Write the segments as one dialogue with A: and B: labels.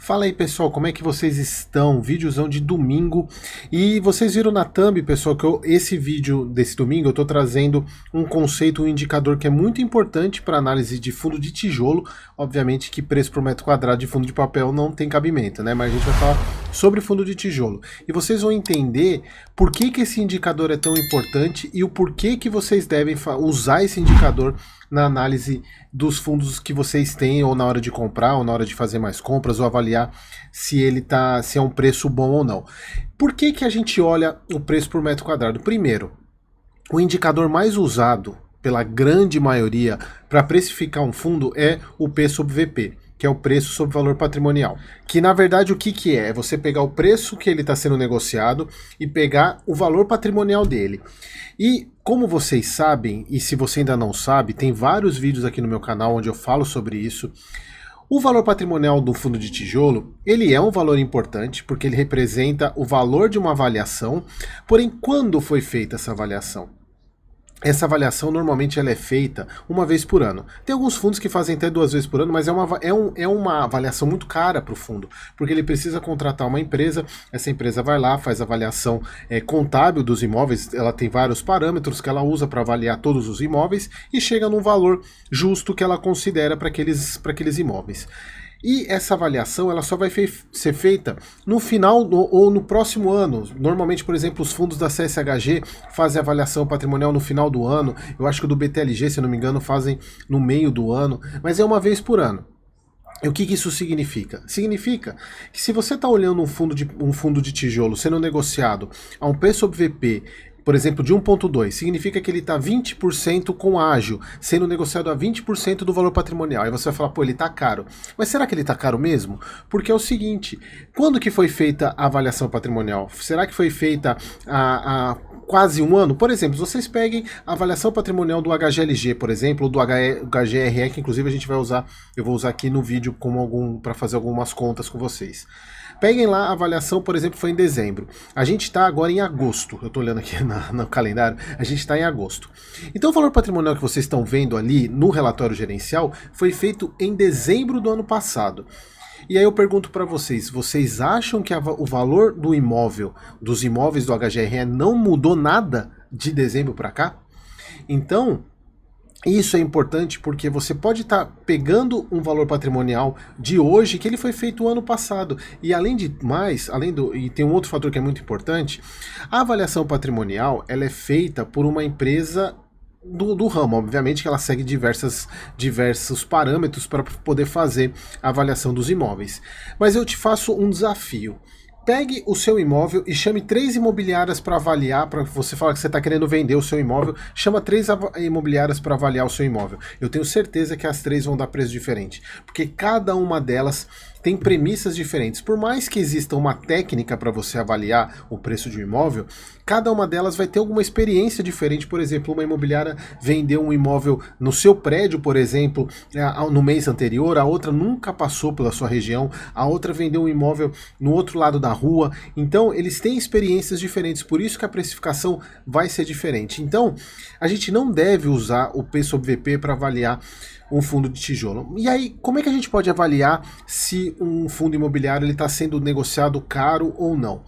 A: Fala aí pessoal, como é que vocês estão? Vídeozão de domingo. E vocês viram na thumb, pessoal, que esse vídeo desse domingo eu tô trazendo um conceito, um indicador que é muito importante para análise de fundo de tijolo. Obviamente que preço por metro quadrado de fundo de papel não tem cabimento, né? Mas a gente vai falar sobre fundo de tijolo. E vocês vão entender por que que esse indicador é tão importante e o porquê que vocês devem usar esse indicador na análise dos fundos que vocês têm, ou na hora de comprar, ou na hora de fazer mais compras, ou avaliar se se é um preço bom ou não. Por que que a gente olha o preço por metro quadrado? Primeiro, o indicador mais usado pela grande maioria para precificar um fundo é o P sobre VP, que é o preço sobre valor patrimonial. Que na verdade o que que é? É você pegar o preço que ele está sendo negociado e pegar o valor patrimonial dele. E como vocês sabem, e se você ainda não sabe, tem vários vídeos aqui no meu canal onde eu falo sobre isso. O valor patrimonial do fundo de tijolo, ele é um valor importante porque ele representa o valor de uma avaliação, porém quando foi feita essa avaliação? Essa avaliação normalmente ela é feita uma vez por ano. Tem alguns fundos que fazem até 2 vezes por ano, mas é uma avaliação muito cara para o fundo, porque ele precisa contratar uma empresa, essa empresa vai lá, faz a avaliação contábil dos imóveis, ela tem vários parâmetros que ela usa para avaliar todos os imóveis e chega num valor justo que ela considera para aqueles imóveis. E essa avaliação ela só vai ser feita no final ou no próximo ano. Normalmente, por exemplo, os fundos da CSHG fazem avaliação patrimonial no final do ano. Eu acho que o do BTLG, se não me engano, fazem no meio do ano. Mas é uma vez por ano. E o que isso significa? Significa que se você está olhando um fundo de tijolo sendo negociado a um P sobre VP, por exemplo, de 1,2, significa que ele está 20% com ágio, sendo negociado a 20% do valor patrimonial. Aí você vai falar, pô, ele está caro. Mas será que ele está caro mesmo? Porque é o seguinte, quando que foi feita a avaliação patrimonial? Será que foi feita há quase um ano? Por exemplo, vocês peguem a avaliação patrimonial do HGLG, por exemplo, ou do HGRE, que inclusive a gente vai usar, eu vou usar aqui no vídeo para fazer algumas contas com vocês. Peguem lá a avaliação, por exemplo, foi em dezembro. A gente está agora em agosto. Eu estou olhando aqui no calendário, a gente está em agosto. Então o valor patrimonial que vocês estão vendo ali no relatório gerencial foi feito em dezembro do ano passado. E aí eu pergunto para vocês, vocês acham que o valor do imóvel, dos imóveis do HGRE não mudou nada de dezembro para cá? Então, isso é importante porque você pode estar pegando um valor patrimonial de hoje que ele foi feito o ano passado. E além de mais, e tem um outro fator que é muito importante, a avaliação patrimonial ela é feita por uma empresa do ramo, obviamente que ela segue diversos parâmetros para poder fazer a avaliação dos imóveis. Mas eu te faço um desafio. Pegue o seu imóvel e chame 3 imobiliárias para avaliar, para você falar que você está querendo vender o seu imóvel, chama 3 imobiliárias para avaliar o seu imóvel. Eu tenho certeza que as 3 vão dar preço diferente, porque cada uma delas tem premissas diferentes. Por mais que exista uma técnica para você avaliar o preço de um imóvel, cada uma delas vai ter alguma experiência diferente. Por exemplo, uma imobiliária vendeu um imóvel no seu prédio, por exemplo, no mês anterior, a outra nunca passou pela sua região, a outra vendeu um imóvel no outro lado da rua. Então, eles têm experiências diferentes, por isso que a precificação vai ser diferente. Então, a gente não deve usar o P sobre VP para avaliar um fundo de tijolo. E aí, como é que a gente pode avaliar se um fundo imobiliário está sendo negociado caro ou não?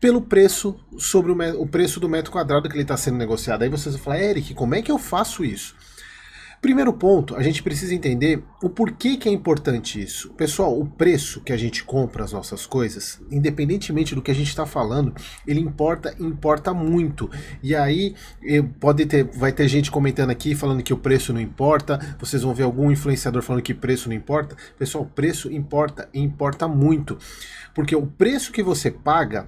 A: Pelo preço sobre o preço do metro quadrado que ele está sendo negociado. Aí vocês vão falar, Eric, como é que eu faço isso? Primeiro ponto, a gente precisa entender o porquê que é importante isso. Pessoal, o preço que a gente compra as nossas coisas, independentemente do que a gente está falando, ele importa muito. E aí vai ter gente comentando aqui falando que o preço não importa, vocês vão ver algum influenciador falando que preço não importa. Pessoal, o preço importa e importa muito. Porque o preço que você paga,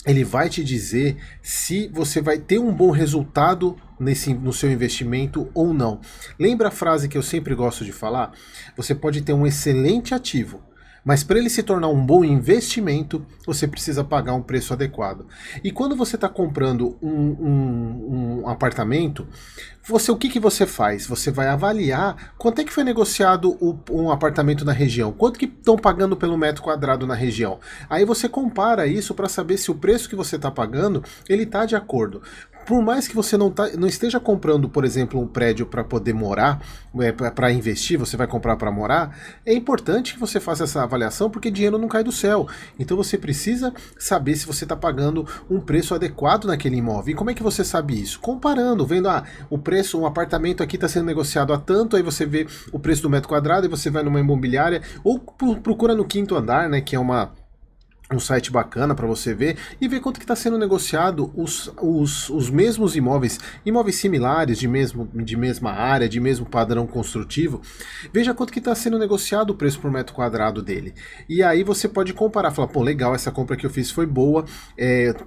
A: ele vai te dizer se você vai ter um bom resultado no seu investimento ou não. Lembra a frase que eu sempre gosto de falar? Você pode ter um excelente ativo, mas para ele se tornar um bom investimento, você precisa pagar um preço adequado. E quando você está comprando um apartamento, o que você faz? Você vai avaliar quanto é que foi negociado um apartamento na região, quanto que estão pagando pelo metro quadrado na região. Aí você compara isso para saber se o preço que você está pagando, ele está de acordo. Por mais que você não esteja comprando, por exemplo, um prédio para poder morar, para investir, você vai comprar para morar, é importante que você faça essa avaliação porque dinheiro não cai do céu. Então você precisa saber se você está pagando um preço adequado naquele imóvel. E como é que você sabe isso? Comparando, vendo, o preço, um apartamento aqui está sendo negociado a tanto, aí você vê o preço do metro quadrado e você vai numa imobiliária, ou procura no Quinto Andar, né, que é um site bacana para você ver e ver quanto que está sendo negociado os mesmos imóveis similares, de mesma área, de mesmo padrão construtivo. Veja quanto que está sendo negociado o preço por metro quadrado dele. E aí você pode comparar, falar, pô, legal, essa compra que eu fiz foi boa,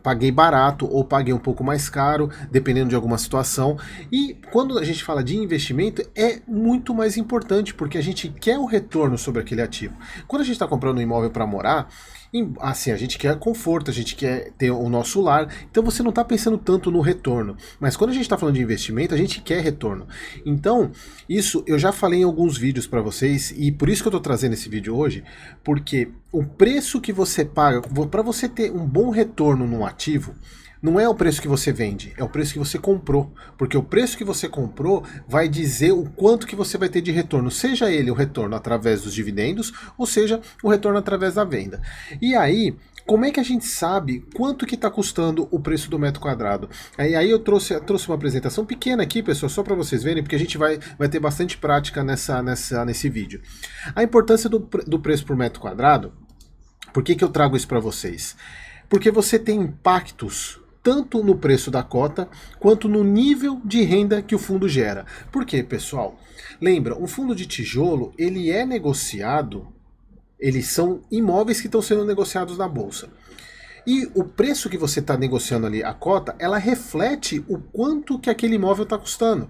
A: paguei barato ou paguei um pouco mais caro, dependendo de alguma situação. E quando a gente fala de investimento, é muito mais importante, porque a gente quer o retorno sobre aquele ativo. Quando a gente está comprando um imóvel para morar, assim, a gente quer conforto, a gente quer ter o nosso lar, então você não está pensando tanto no retorno. Mas quando a gente está falando de investimento, a gente quer retorno. Então, isso eu já falei em alguns vídeos para vocês, e por isso que eu estou trazendo esse vídeo hoje, porque o preço que você paga, para você ter um bom retorno num ativo, não é o preço que você vende, é o preço que você comprou. Porque o preço que você comprou vai dizer o quanto que você vai ter de retorno, seja ele o retorno através dos dividendos, ou seja, o retorno através da venda. E aí, como é que a gente sabe quanto que está custando o preço do metro quadrado? Aí eu trouxe uma apresentação pequena aqui, pessoal, só para vocês verem, porque a gente vai ter bastante prática nesse vídeo. A importância do preço por metro quadrado, por que eu trago isso para vocês? Porque você tem impactos tanto no preço da cota, quanto no nível de renda que o fundo gera. Por quê, pessoal? Lembra, um fundo de tijolo, ele é negociado, eles são imóveis que estão sendo negociados na bolsa. E o preço que você está negociando ali, a cota, ela reflete o quanto que aquele imóvel está custando.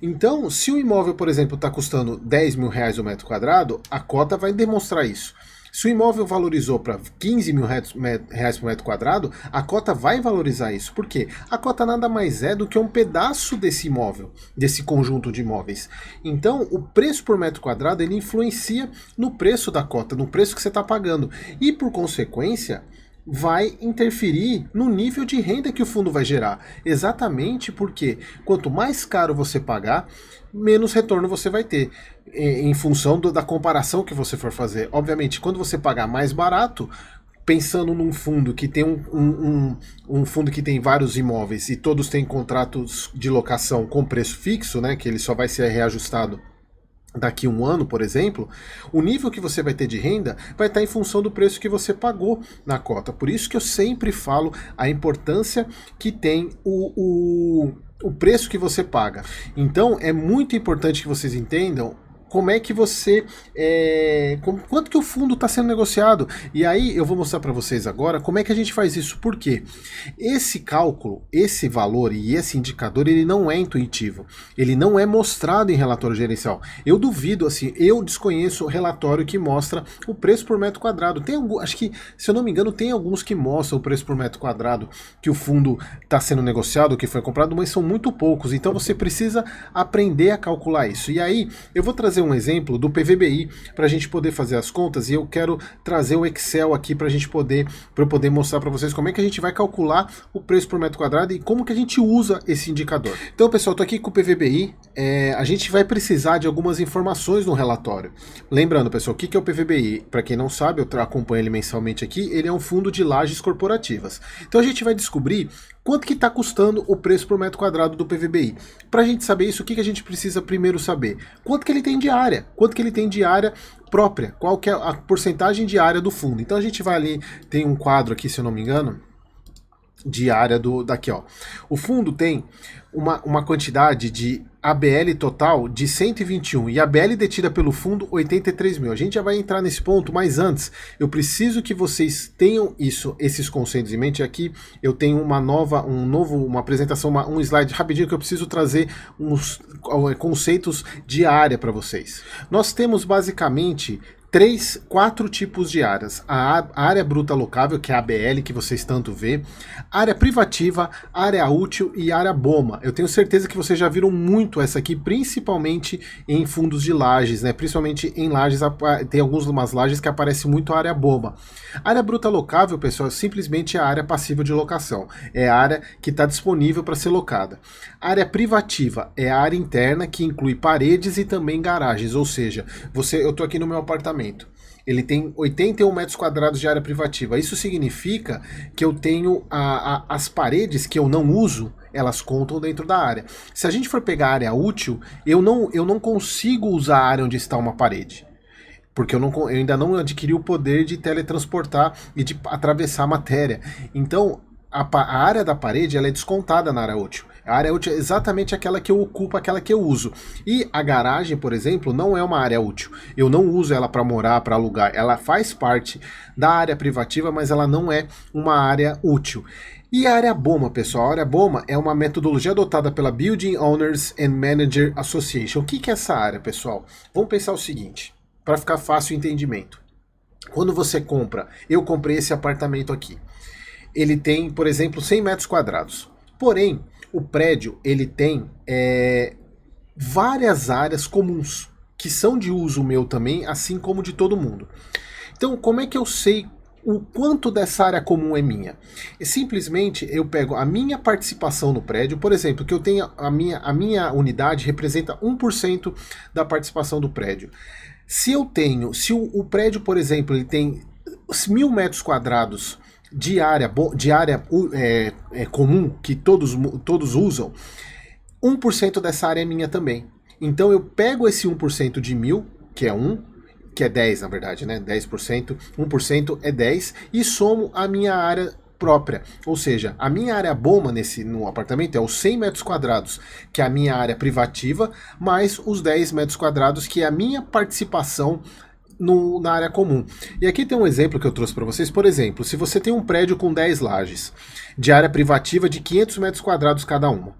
A: Então, se o imóvel, por exemplo, está custando 10 mil reais o metro quadrado, a cota vai demonstrar isso. Se o imóvel valorizou para 15 mil reais por metro quadrado, a cota vai valorizar isso. Por quê? A cota nada mais é do que um pedaço desse imóvel, desse conjunto de imóveis. Então, o preço por metro quadrado, ele influencia no preço da cota, no preço que você está pagando. E, por consequência, vai interferir no nível de renda que o fundo vai gerar. Exatamente porque quanto mais caro você pagar, menos retorno você vai ter, em função da comparação que você for fazer. Obviamente, quando você pagar mais barato, pensando num fundo que tem um fundo que tem vários imóveis e todos têm contratos de locação com preço fixo, né, que ele só vai ser reajustado daqui a um ano, por exemplo, o nível que você vai ter de renda vai estar em função do preço que você pagou na cota. Por isso que eu sempre falo a importância que tem o preço que você paga. Então é muito importante que vocês entendam como é que você, quanto que o fundo está sendo negociado. E aí eu vou mostrar para vocês agora como é que a gente faz isso. Por quê? Esse cálculo, esse valor e esse indicador, ele não é intuitivo. Ele não é mostrado em relatório gerencial. Eu duvido, assim, eu desconheço o relatório que mostra o preço por metro quadrado. Tem acho que, se eu não me engano, tem alguns que mostram o preço por metro quadrado que o fundo está sendo negociado, que foi comprado, mas são muito poucos. Então você precisa aprender a calcular isso. E aí eu vou trazer um exemplo do PVBI para a gente poder fazer as contas, e eu quero trazer o Excel aqui para eu poder mostrar para vocês como é que a gente vai calcular o preço por metro quadrado e como que a gente usa esse indicador. Então, pessoal, estou aqui com o PVBI. A gente vai precisar de algumas informações no relatório. Lembrando, pessoal, o que é o PVBI? Para quem não sabe, eu acompanho ele mensalmente aqui. Ele é um fundo de lajes corporativas. Então a gente vai descobrir quanto que está custando o preço por metro quadrado do PVBI. Para a gente saber isso, o que a gente precisa primeiro saber? Quanto que ele tem de área? Quanto que ele tem de área própria? Qual que é a porcentagem de área do fundo? Então a gente vai ali, tem um quadro aqui, se eu não me engano, de área daqui, ó. O fundo tem uma quantidade de ABL total de 121 e a ABL detida pelo fundo 83 mil. A gente já vai entrar nesse ponto, mas antes eu preciso que vocês tenham esses conceitos em mente. Aqui eu tenho uma apresentação, um slide rapidinho que eu preciso trazer uns conceitos de área para vocês. Nós temos basicamente quatro tipos de áreas. A área bruta locável, que é a ABL, que vocês tanto vê, área privativa, área útil e área BOMA. Eu tenho certeza que vocês já viram muito essa aqui, principalmente em fundos de lajes, né? Principalmente em lajes, tem algumas lajes que aparece muito a área BOMA. A área bruta locável, pessoal, simplesmente é a área passiva de locação. É a área que está disponível para ser locada. A área privativa é a área interna, que inclui paredes e também garagens, ou seja, eu estou aqui no meu apartamento. Ele tem 81 metros quadrados de área privativa. Isso significa que eu tenho as paredes que eu não uso, elas contam dentro da área. Se a gente for pegar a área útil, eu não consigo usar a área onde está uma parede. Porque eu ainda não adquiri o poder de teletransportar e de atravessar a matéria. Então, a área da parede ela é descontada na área útil. A área útil é exatamente aquela que eu ocupo, aquela que eu uso. E a garagem, por exemplo, não é uma área útil. Eu não uso ela para morar, para alugar. Ela faz parte da área privativa, mas ela não é uma área útil. E a área BOMA, pessoal? A área BOMA é uma metodologia adotada pela Building Owners and Manager Association. O que é essa área, pessoal? Vamos pensar o seguinte, para ficar fácil o entendimento. Quando você compra, eu comprei esse apartamento aqui. Ele tem, por exemplo, 100 metros quadrados. Porém, o prédio ele tem várias áreas comuns, que são de uso meu também, assim como de todo mundo. Então, como é que eu sei o quanto dessa área comum é minha? Simplesmente eu pego a minha participação no prédio, por exemplo, que eu tenho a minha unidade representa 1% da participação do prédio. Se o prédio, por exemplo, ele tem 1.000 metros quadrados de área comum, que todos usam, 1% dessa área é minha também. Então eu pego esse 1% de 1.000, que é 1, que é 10 na verdade, né? 10%, 1% é 10, e somo a minha área própria. Ou seja, a minha área BOMA no apartamento é os 100 metros quadrados, que é a minha área privativa, mais os 10 metros quadrados, que é a minha participação na área comum. E aqui tem um exemplo que eu trouxe para vocês. Por exemplo, se você tem um prédio com 10 lajes, de área privativa de 500 metros quadrados cada uma,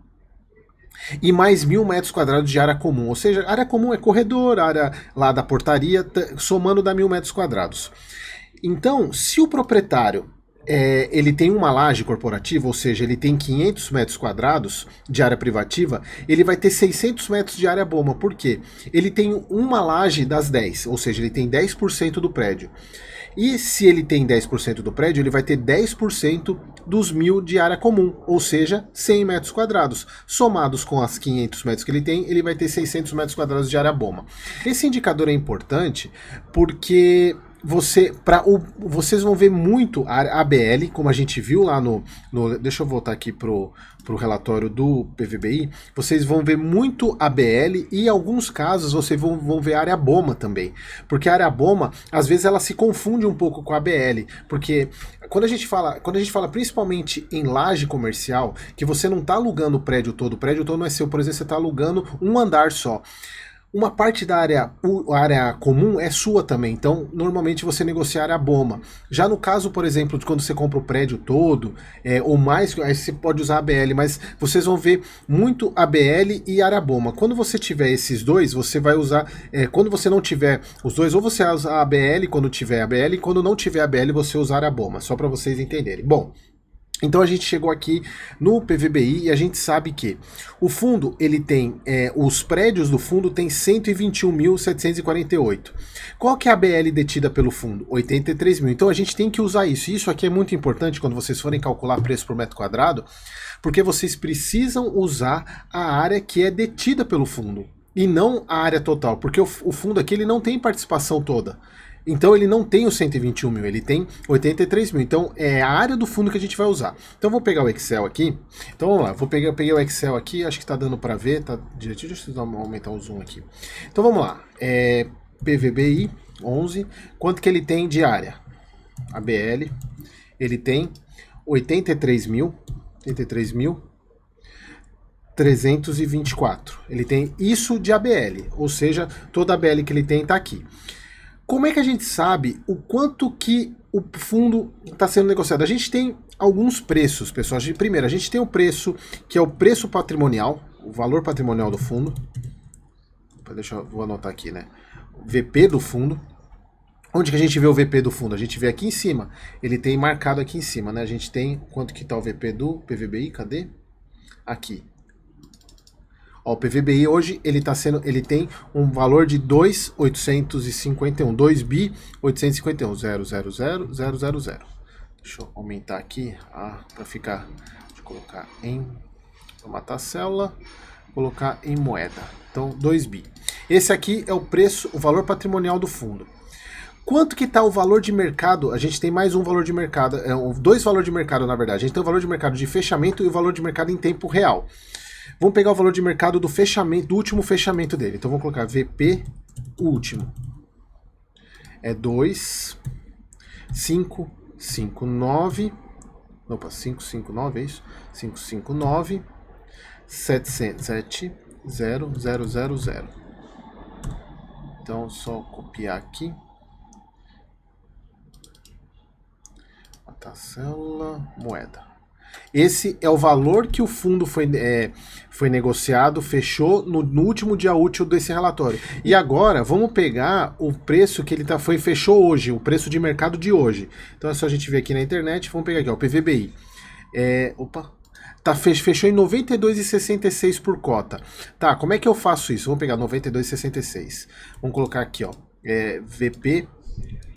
A: e mais 1.000 metros quadrados de área comum, ou seja, área comum é corredor, área lá da portaria, somando dá 1.000 metros quadrados. Então, se o proprietário ele tem uma laje corporativa, ou seja, ele tem 500 metros quadrados de área privativa, ele vai ter 600 metros de área BOMA. Por quê? Ele tem uma laje das 10, ou seja, ele tem 10% do prédio. E se ele tem 10% do prédio, ele vai ter 10% dos 1.000 de área comum, ou seja, 100 metros quadrados. Somados com as 500 metros que ele tem, ele vai ter 600 metros quadrados de área BOMA. Esse indicador é importante porque vocês vão ver muito a ABL, como a gente viu lá deixa eu voltar aqui pro relatório do PVBI, vocês vão ver muito ABL e em alguns casos vocês vão ver a área BOMA também, porque a área BOMA, às vezes ela se confunde um pouco com a ABL, porque quando a gente fala principalmente em laje comercial, que você não está alugando o prédio todo não é seu, por exemplo, você está alugando um andar só. Uma parte da área comum é sua também, então normalmente você negocia a área BOMA. Já no caso, por exemplo, de quando você compra o prédio todo, ou mais, aí você pode usar a ABL, mas vocês vão ver muito ABL e área BOMA. Quando você tiver esses dois, você vai usar, quando você não tiver os dois, ou você usa a ABL quando tiver ABL, e quando não tiver ABL você usar a área BOMA, só para vocês entenderem. Bom, então a gente chegou aqui no PVBI e a gente sabe que o fundo, ele tem, os prédios do fundo tem 121.748. Qual que é a BL detida pelo fundo? 83 mil. Então a gente tem que usar isso. E isso aqui é muito importante quando vocês forem calcular preço por metro quadrado, porque vocês precisam usar a área que é detida pelo fundo e não a área total, porque o fundo aqui ele não tem participação toda. Então ele não tem os 121 mil, ele tem 83 mil. Então é a área do fundo que a gente vai usar. Então vou pegar o Excel aqui. Então vamos lá, peguei o Excel aqui, acho que tá dando para ver, tá direitinho, deixa eu aumentar o zoom aqui. Então vamos lá, PVBI 11, quanto que ele tem de área? ABL, ele tem 83.324. Ele tem isso de ABL, ou seja, toda a ABL que ele tem tá aqui. Como é que a gente sabe o quanto que o fundo está sendo negociado? A gente tem alguns preços, pessoal. Primeiro, a gente tem o preço, que é o preço patrimonial, o valor patrimonial do fundo. Vou anotar aqui, né? VP do fundo. Onde que a gente vê o VP do fundo? A gente vê aqui em cima. Ele tem marcado aqui em cima, né? A gente tem quanto que tá o VP do PVBI? Cadê? Aqui. Ó, o PVBI hoje ele tem um valor de 2.851, 2.851, 000,000. Deixa eu aumentar aqui para ficar, deixa eu colocar em, vou matar a célula, colocar em moeda. Então, 2 bi. Esse aqui é o preço, o valor patrimonial do fundo. Quanto que está o valor de mercado? A gente tem mais um valor de mercado, dois valores de mercado na verdade. A gente tem o valor de mercado de fechamento e o valor de mercado em tempo real. Vamos pegar o valor de mercado do fechamento, do último fechamento dele. Então vamos colocar VP último. É 2.559. Opa, 559 é isso? 559 707.000. Então só copiar aqui. Célula, moeda. Esse é o valor que o fundo foi negociado, fechou no último dia útil desse relatório. E agora, vamos pegar o preço que ele fechou hoje, o preço de mercado de hoje. Então é só a gente ver aqui na internet, vamos pegar aqui, ó, o PVBI. Fechou em 92,66 por cota. Tá, como é que eu faço isso? Vamos pegar 92,66. Vamos colocar aqui, ó, VP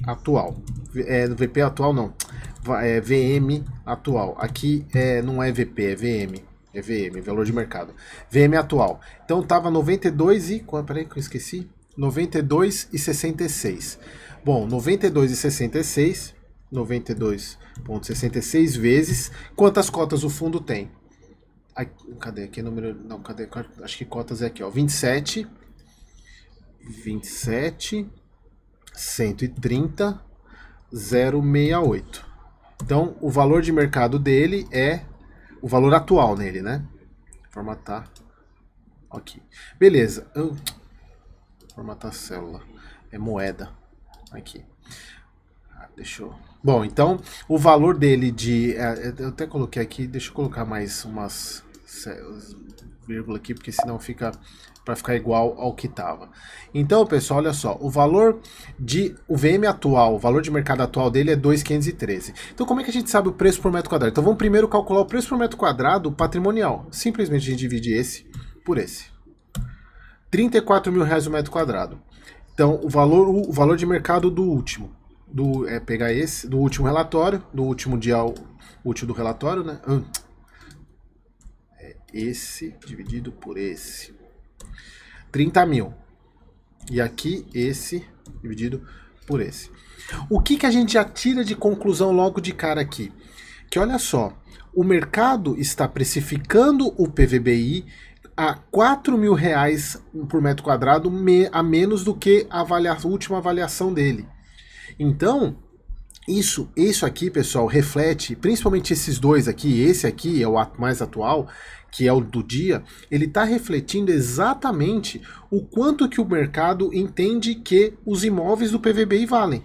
A: atual. VP atual não. VM atual. Aqui não é VP, é VM. É VM, valor de mercado. VM atual. Então tava 92 e... Peraí que eu esqueci. 92,66. Bom, 92,66. 92,66 vezes. Quantas cotas o fundo tem? Cadê? Aqui é número... Não, cadê? Acho que cotas é aqui, ó. 27. 130,068. Então, o valor de mercado dele é o valor atual nele, né? Formatar. Ok. Beleza. Formatar a célula. É moeda. Aqui. Deixa eu... Bom, então, o valor dele de... eu até coloquei aqui, deixa eu colocar mais umas vírgula aqui, porque senão fica... para ficar igual ao que estava. Então, pessoal, olha só, o valor o VM atual, o valor de mercado atual dele é 2.513. Então, como é que a gente sabe o preço por metro quadrado? Então, vamos primeiro calcular o preço por metro quadrado patrimonial. Simplesmente a gente divide esse por esse. R$34 mil o metro quadrado. Então, o valor de mercado do último, pegar esse, do último relatório, do último dia útil do relatório, né? Esse dividido por esse. 30 mil. E aqui esse dividido por esse. O que a gente já tira de conclusão logo de cara aqui? Que olha só, o mercado está precificando o PVBI a R$4 mil por metro quadrado a menos do que a última avaliação dele. Então, isso aqui, pessoal, reflete, principalmente esses dois aqui, esse aqui é o mais atual, que é o do dia, ele está refletindo exatamente o quanto que o mercado entende que os imóveis do PVBI valem.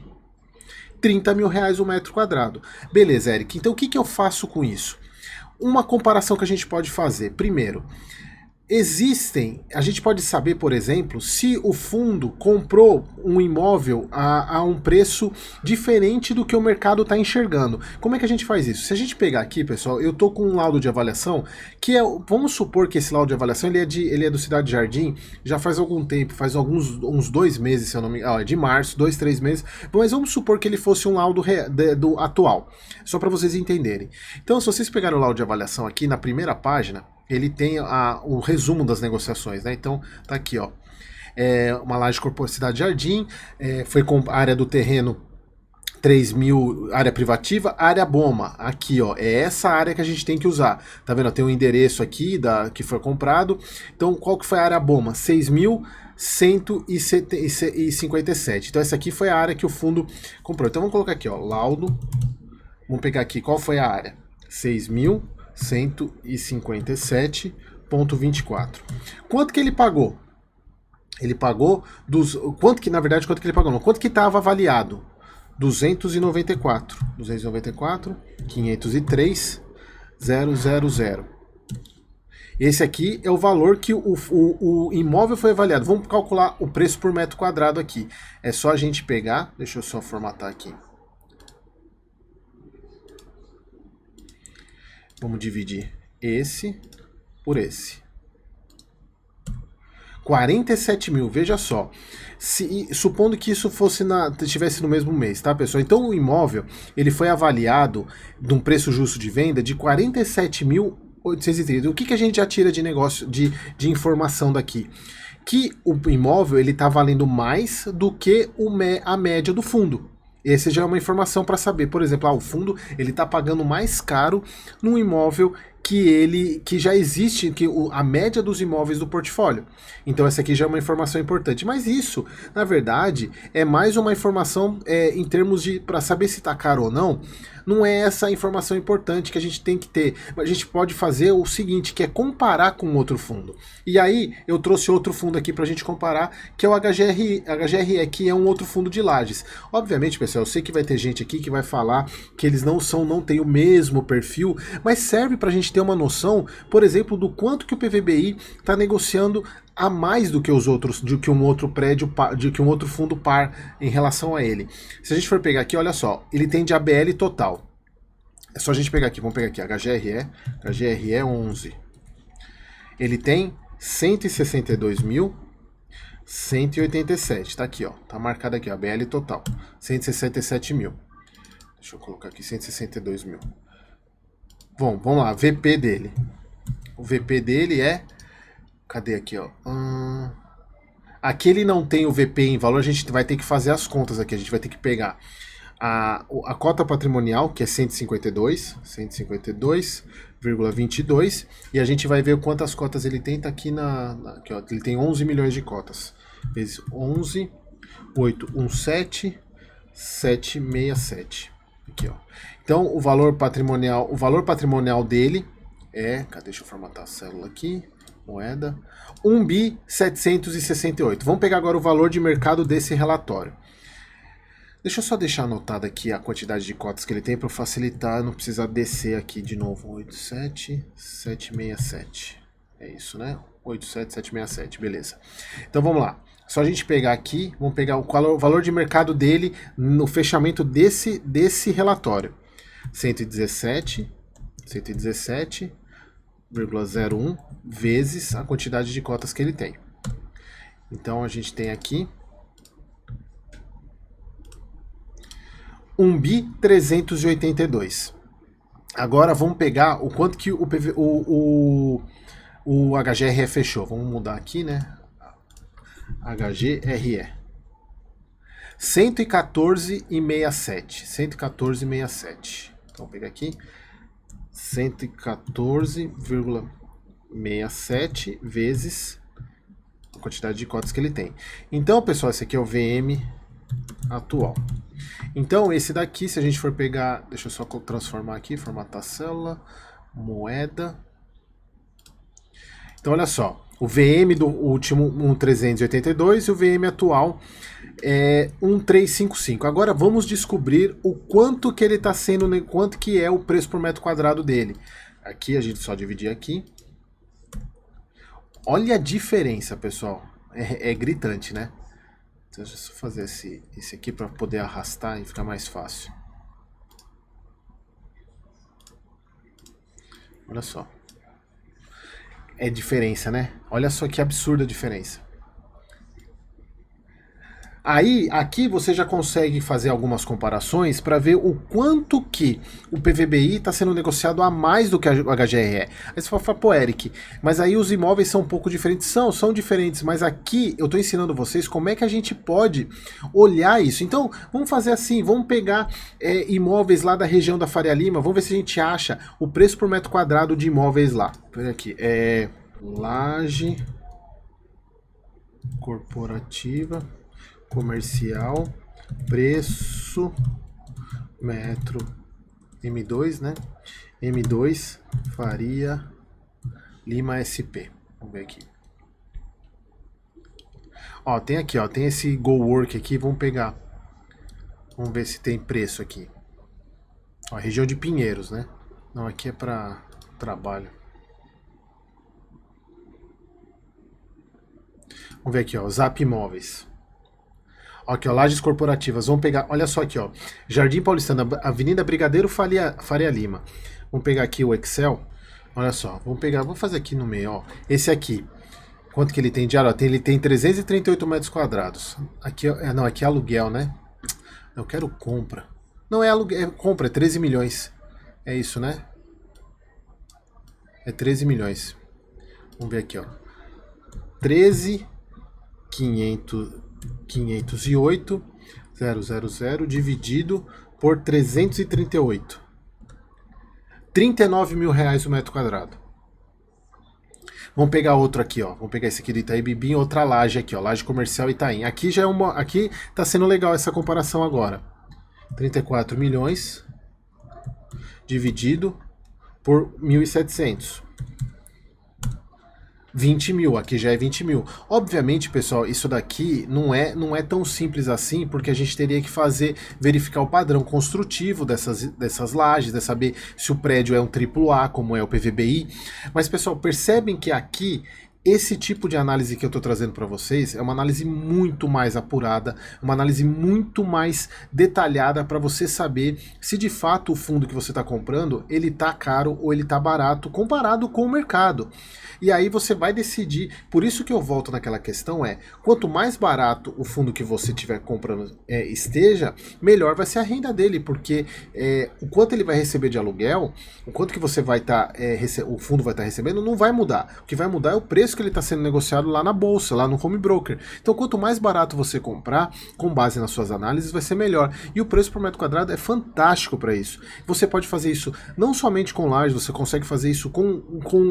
A: R$30 mil o metro quadrado. Beleza, Eric, então o que eu faço com isso? Uma comparação que a gente pode fazer. Primeiro, a gente pode saber, por exemplo, se o fundo comprou um imóvel a um preço diferente do que o mercado está enxergando. Como é que a gente faz isso? Se a gente pegar aqui, pessoal, eu estou com um laudo de avaliação, que vamos supor que esse laudo de avaliação ele é do Cidade Jardim, já faz algum tempo, faz uns 2 meses, se eu não me engano, é de março, 2, 3 meses, mas vamos supor que ele fosse um laudo do atual, só para vocês entenderem. Então, se vocês pegarem o laudo de avaliação aqui, na primeira página, ele tem o resumo das negociações, né? Então, tá aqui, ó. Uma laje corporativa Cidade Jardim, foi com a área do terreno 3 mil, área privativa, área BOMA. Aqui, ó, é essa área que a gente tem que usar. Tá vendo? Tem um endereço aqui que foi comprado. Então, qual que foi a área BOMA? 6.157. Então, essa aqui foi a área que o fundo comprou. Então, vamos colocar aqui, ó, laudo. Vamos pegar aqui, qual foi a área? 6.157,24. Quanto que ele pagou? Ele pagou quanto que ele pagou? Não, quanto que estava avaliado? 293,000. Esse aqui é o valor que o imóvel foi avaliado. Vamos calcular o preço por metro quadrado aqui. É só a gente pegar, deixa eu só formatar aqui. Vamos dividir esse por esse. 47 mil, veja só. Supondo que isso estivesse no mesmo mês, tá, pessoal? Então o imóvel ele foi avaliado de um preço justo de venda de 47.830. O que a gente já tira de negócio, de informação daqui? Que o imóvel ele está valendo mais do que a média do fundo. Essa já é uma informação para saber, por exemplo, o fundo ele está pagando mais caro num imóvel que já existe, a média dos imóveis do portfólio. Então essa aqui já é uma informação importante. Mas isso, na verdade, é mais uma informação em termos de para saber se está caro ou não. Não é essa informação importante que a gente tem que ter. A gente pode fazer o seguinte, que é comparar com outro fundo. E aí eu trouxe outro fundo aqui para a gente comparar, que é o HGRE, que é um outro fundo de lajes. Obviamente, pessoal, eu sei que vai ter gente aqui que vai falar que eles não têm o mesmo perfil, mas serve para a gente ter uma noção, por exemplo, do quanto que o PVBI está negociando a mais do que os outros, do que um outro prédio, de que um outro fundo par em relação a ele. Se a gente for pegar aqui, olha só, ele tem de ABL total. É só a gente pegar aqui, vamos pegar aqui, HGRE 11. Ele tem 162.187, tá aqui, ó, tá marcado aqui, ó, ABL total, 167 mil. Deixa eu colocar aqui 162 mil. Bom, vamos lá, VP dele. O VP dele é... Cadê aqui, ó? Aqui ele não tem o VP em valor, a gente vai ter que fazer as contas aqui. A gente vai ter que pegar a cota patrimonial, que é 152,22, e a gente vai ver quantas cotas ele tem. Tá aqui aqui, ó, ele tem 11 milhões de cotas. Vezes 11, 817,767. Aqui, ó. Então, o valor patrimonial dele é... Deixa eu formatar a célula aqui. Moeda. 1.768. Vamos pegar agora o valor de mercado desse relatório. Deixa eu só deixar anotado aqui a quantidade de cotas que ele tem para facilitar, não precisar descer aqui de novo. 87767. É isso, né? 87767, beleza. Então vamos lá. Só a gente pegar aqui, vamos pegar o valor de mercado dele no fechamento desse relatório. 117,01 vezes a quantidade de cotas que ele tem. Então a gente tem aqui 1.382. Agora vamos pegar o quanto que o HGRE fechou. Vamos mudar aqui, né? HGRE 114,67. 114,67. Então vou pegar aqui 114,67 vezes a quantidade de cotas que ele tem. Então, pessoal, esse aqui é o VM atual. Então, esse daqui, se a gente for pegar, deixa eu só transformar aqui, formatar a célula, moeda. Então, olha só, o VM do último 1.382 e o VM atual é 1.355. Agora vamos descobrir o quanto que ele está sendo, quanto que é o preço por metro quadrado dele. Aqui a gente só dividir aqui. Olha a diferença, pessoal. É gritante, né? Então, deixa eu só fazer esse aqui para poder arrastar e ficar mais fácil. Olha só. É diferença, né? Olha só que absurda a diferença. Aí, aqui você já consegue fazer algumas comparações para ver o quanto que o PVBI está sendo negociado a mais do que o HGRE. Aí você fala, pô, Eric, mas aí os imóveis são um pouco diferentes. São diferentes, mas aqui eu estou ensinando vocês como é que a gente pode olhar isso. Então, vamos fazer assim, vamos pegar imóveis lá da região da Faria Lima, vamos ver se a gente acha o preço por metro quadrado de imóveis lá. Pera aqui, laje corporativa comercial, preço, metro, M2, né? M2, Faria Lima SP. Vamos ver aqui. Ó, tem aqui, ó, tem esse GoWork aqui, vamos pegar. Vamos ver se tem preço aqui. Ó, região de Pinheiros, né? Não, aqui é para trabalho. Vamos ver aqui, ó, Zap Imóveis. Ó, aqui, ó, lajes corporativas. Vamos pegar, olha só aqui, ó. Jardim Paulistana, Avenida Brigadeiro Faria Lima. Vamos pegar aqui o Excel. Olha só, vamos pegar, vou fazer aqui no meio, ó. Esse aqui, quanto que ele tem de área? Ele tem 338 metros quadrados. Aqui, não, aqui é aluguel, né? Eu quero compra. Não é aluguel, é compra, é 13 milhões. É isso, né? É 13 milhões. Vamos ver aqui, ó. 13.508.000 dividido por 338. 39 mil reais o metro quadrado. Vamos pegar outro aqui, ó. Vamos pegar esse aqui do Itaim Bibi, outra laje aqui, ó. Laje comercial Itaim. Aqui já é uma. Aqui tá sendo legal essa comparação agora. 34 milhões dividido por 1.700. 20 mil, aqui já é 20 mil. Obviamente, pessoal, isso daqui não é tão simples assim, porque a gente teria que verificar o padrão construtivo dessas lajes, de saber se o prédio é um AAA, como é o PVBI. Mas, pessoal, percebem que aqui esse tipo de análise que eu estou trazendo para vocês é uma análise muito mais apurada, uma análise muito mais detalhada para você saber se de fato o fundo que você está comprando ele está caro ou ele está barato comparado com o mercado. E aí você vai decidir, por isso que eu volto naquela questão quanto mais barato o fundo que você estiver comprando esteja, melhor vai ser a renda dele, porque o quanto ele vai receber de aluguel, o quanto que você vai estar, o fundo vai estar recebendo, não vai mudar. O que vai mudar é o preço que ele está sendo negociado lá na bolsa, lá no home broker. Então quanto mais barato você comprar, com base nas suas análises, vai ser melhor. E o preço por metro quadrado é fantástico para isso. Você pode fazer isso não somente com lajes, você consegue fazer isso com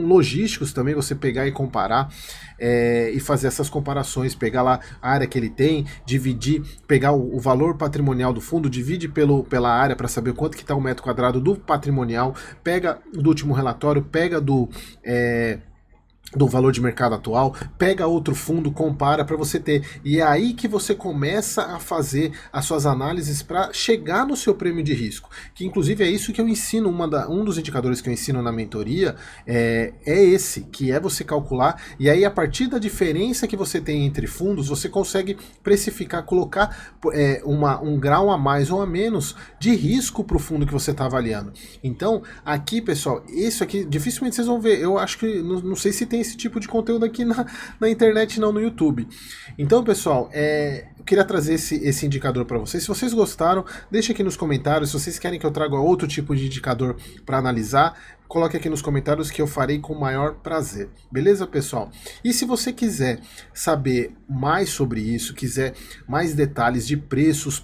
A: logísticos também, você pegar e comparar e fazer essas comparações, pegar lá a área que ele tem, dividir, pegar o valor patrimonial do fundo, divide pela área para saber quanto que está o metro quadrado do patrimonial, pega do último relatório, pega do valor de mercado atual, pega outro fundo, compara para você ter. E é aí que você começa a fazer as suas análises para chegar no seu prêmio de risco. Que inclusive é isso que eu ensino, um dos indicadores que eu ensino na mentoria é esse, que é você calcular, e aí a partir da diferença que você tem entre fundos, você consegue precificar, colocar um grau a mais ou a menos de risco para o fundo que você está avaliando. Então, aqui, pessoal, isso aqui, dificilmente vocês vão ver, eu acho que, não sei se tem esse tipo de conteúdo aqui na internet, não no YouTube. Então, pessoal, eu queria trazer esse indicador para vocês. Se vocês gostaram, deixe aqui nos comentários. Se vocês querem que eu traga outro tipo de indicador para analisar, coloque aqui nos comentários que eu farei com o maior prazer. Beleza, pessoal? E se você quiser saber mais sobre isso, quiser mais detalhes de preços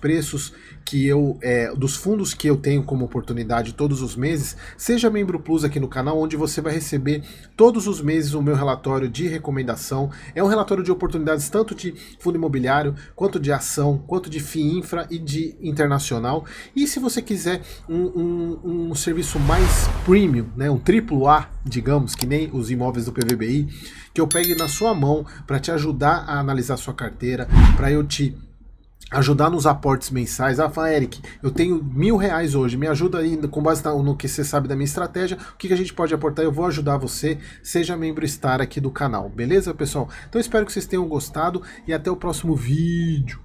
A: que dos fundos que eu tenho como oportunidade todos os meses, seja membro Plus aqui no canal, onde você vai receber todos os meses o meu relatório de recomendação. É um relatório de oportunidades tanto de fundo imobiliário, quanto de ação, quanto de FII Infra e de internacional. E se você quiser um serviço mais premium, né, um AAA, digamos, que nem os imóveis do PVBI, que eu pegue na sua mão para te ajudar a analisar a sua carteira, para eu te ajudar nos aportes mensais. Fala, Eric, eu tenho R$1.000 hoje, me ajuda aí com base no que você sabe da minha estratégia, o que a gente pode aportar, eu vou ajudar você, seja membro Star aqui do canal, beleza, pessoal? Então espero que vocês tenham gostado e até o próximo vídeo.